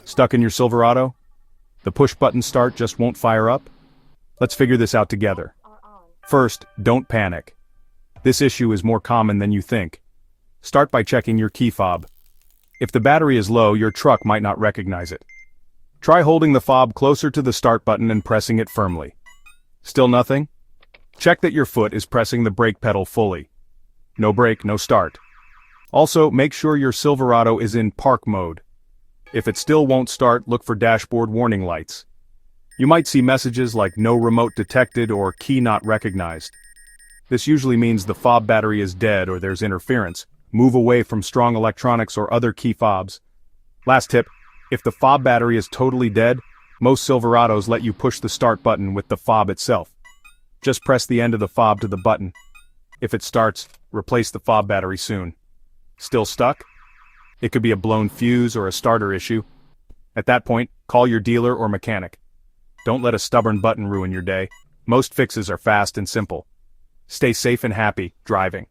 Stuck in your Silverado? The push-button start just won't fire up? Let's figure this out together. First, don't panic. This issue is more common than you think. Start by checking your key fob. If the battery is low, your truck might not recognize it. Try holding the fob closer to the start button and pressing it firmly. Still nothing? Check that your foot is pressing the brake pedal fully. No brake, no start. Also, make sure your Silverado is in park mode. If it still won't start, look for dashboard warning lights. You might see messages like no remote detected or key not recognized. This usually means the fob battery is dead or there's interference. Move away from strong electronics or other key fobs. Last tip, if the fob battery is totally dead, most Silverados let you push the start button with the fob itself. Just press the end of the fob to the button. If it starts, replace the fob battery soon. Still stuck? It could be a blown fuse or a starter issue. At that point, call your dealer or mechanic. Don't let a stubborn button ruin your day. Most fixes are fast and simple. Stay safe and happy driving.